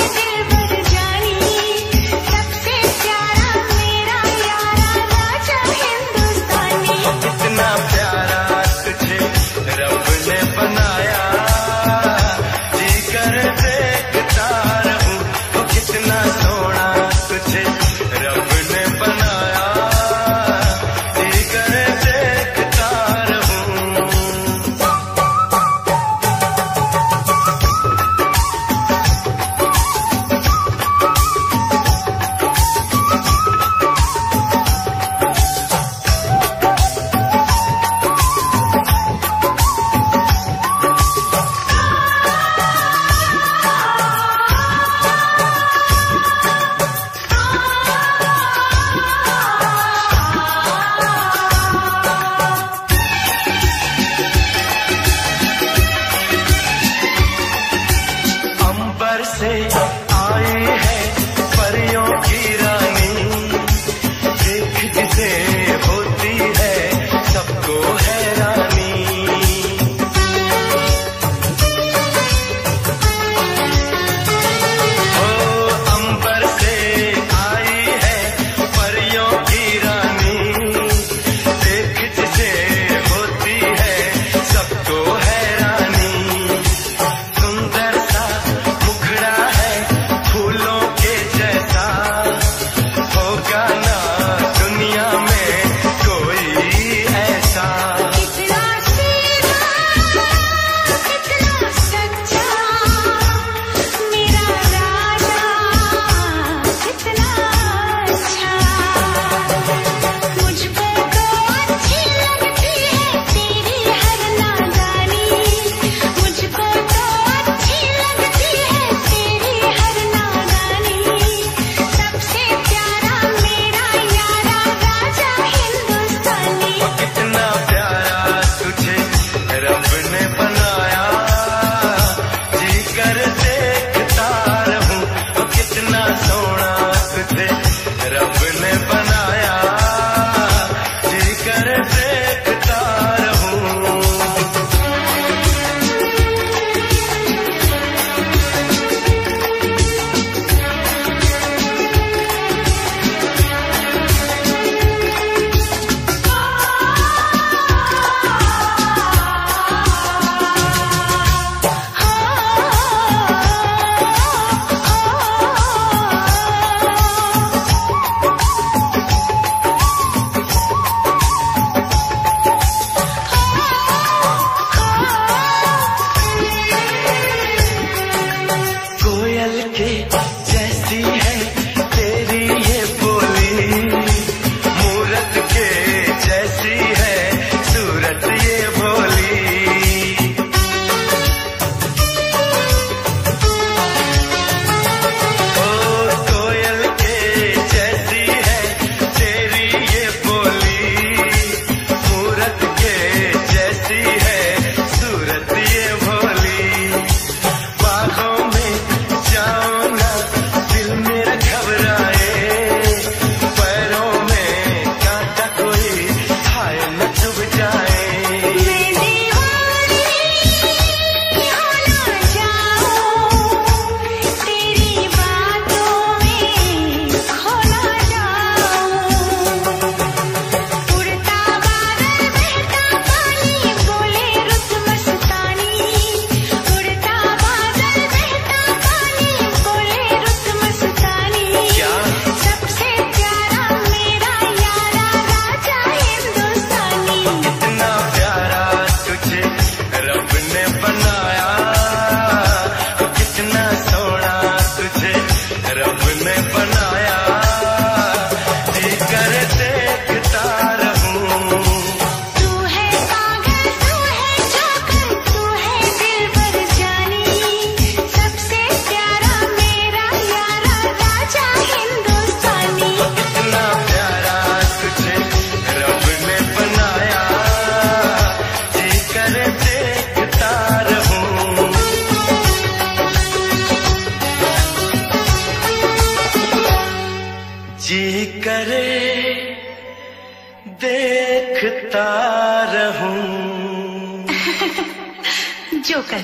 जोकर।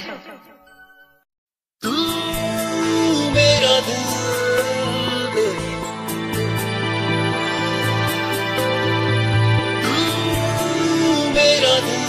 मेरा दिल मेरा दिल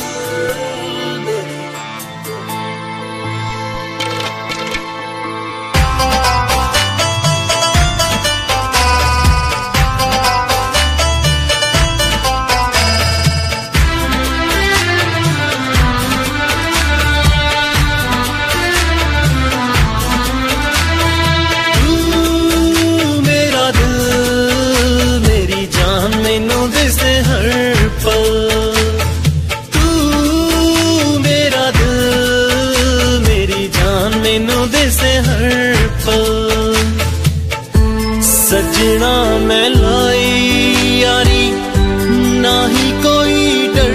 सजना मैं लाई यारी ना ही कोई डर,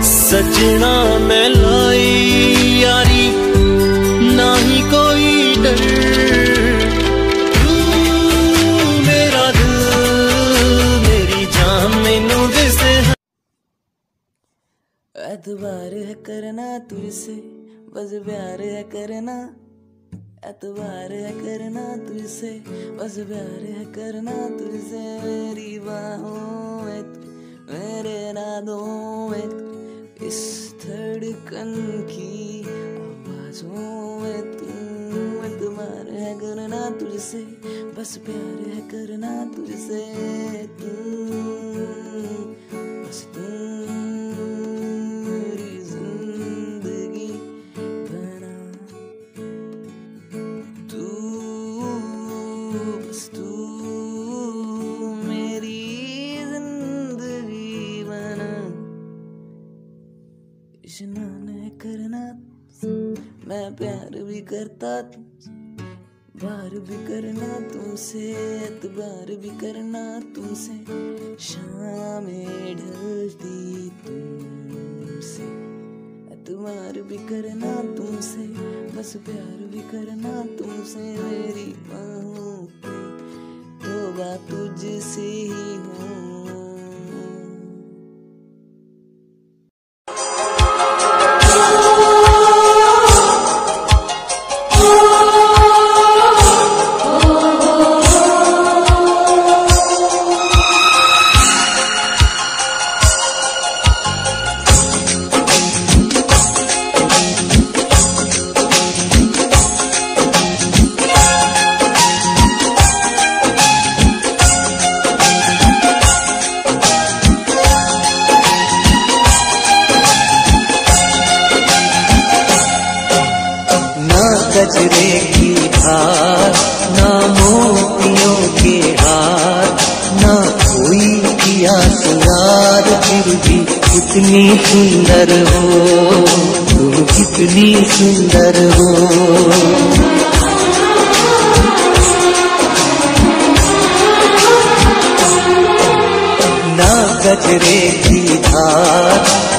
सजना मैं लाई यारी ना ही कोई डर। तू मेरा दिल मेरी जान मैनू दिसे एतबार है करना तुझसे बस प्यार है करना, एतबार है करना तुझसे बस प्यार है करना तुझसे। मेरी बाहों में मेरे नादों में इस धड़कन की आवाजों में तुम, एतबार है करना तुझसे बस प्यार है करना तुझसे। बस तुम मेरी जिंदगी बना, बस तू मेरी जिंदगी बना। इश्नान है करना मैं प्यार भी करता तुमसे, बार भी करना तुमसे, एतबार भी करना तुमसे। शामें ढलती तुमसे, एतबार भी करना तुमसे बस प्यार भी करना तुमसे। मेरी बाहों पे तौबा तुझसे ही हूँ। गजरे की धार ना मोतियों के हार, ना कोई किया श्रृंगार, फिर भी कितनी सुंदर हो तुम, कितनी सुंदर हो। ना गजरे की धार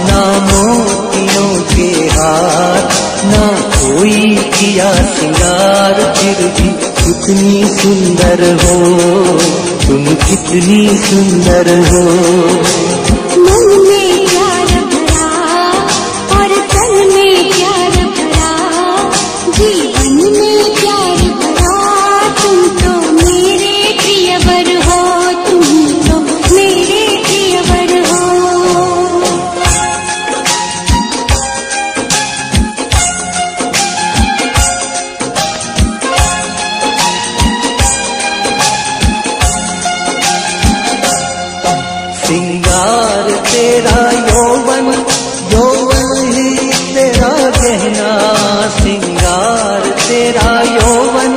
ना मोतियों के हार, ना कोई किया श्रृंगार, फिर भी कितनी सुंदर हो तुम, कितनी सुंदर हो। मन में प्यार भरा और तन में प्यार भरा, जीवन में प्यार भरा। तुम तो मेरे प्रियवर हो, तुम तो मेरे प्रियवर हो। सिंगार तेरा यौवन, यौवन ही तेरा गहना। सिंगार तेरा यौवन,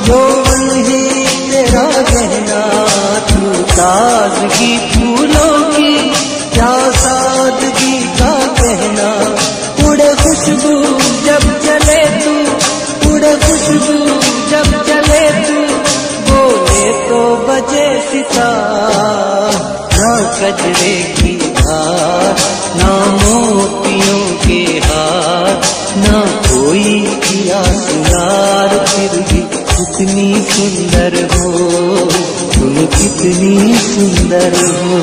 यौवन ही तेरा गहना। तू ताजगी फूलों की क्या सादगी का कहना। उड़े खुशबू जब चले तू, उड़े खुशबू जब चले तू, बोले तो बजे सितार। ना गजरे की धार ना मोतियों के हार, ना कोई किया श्रृंगार, फिर भी कितनी सुंदर हो तुम, कितनी सुंदर हो।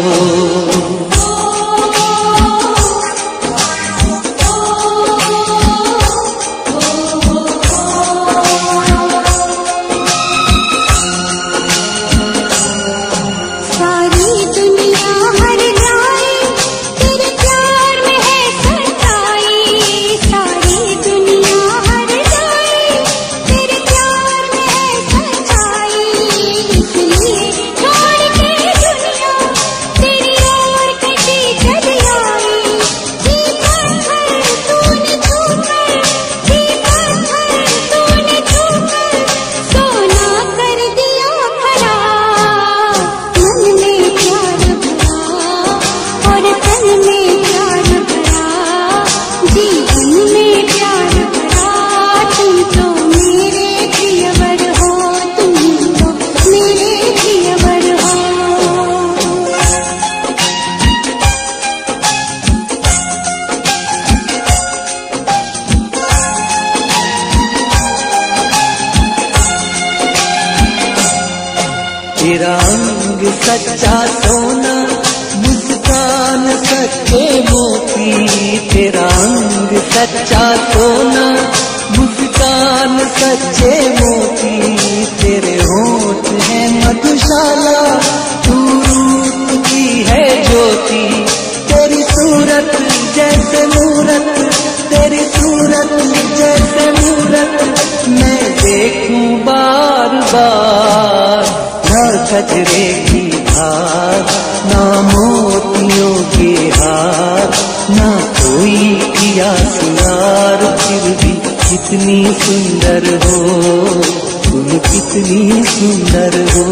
सच्चा सोना, मुस्कान सच्चे मोती। तेरा अंग सच्चा सोना, मुस्कान सच्चे मोती। तेरे होठ है मधुशाला, तू रूप की है ज्योति। तेरी सूरत जैसे मूरत, तेरी सूरत जैसे मूरत, मैं देखूं बार बार। ना गजरे की धार, ना मोतियों के हार, ना कोई किया सिंगार, फिर भी कितनी सुंदर हो तुम, कितनी सुंदर हो।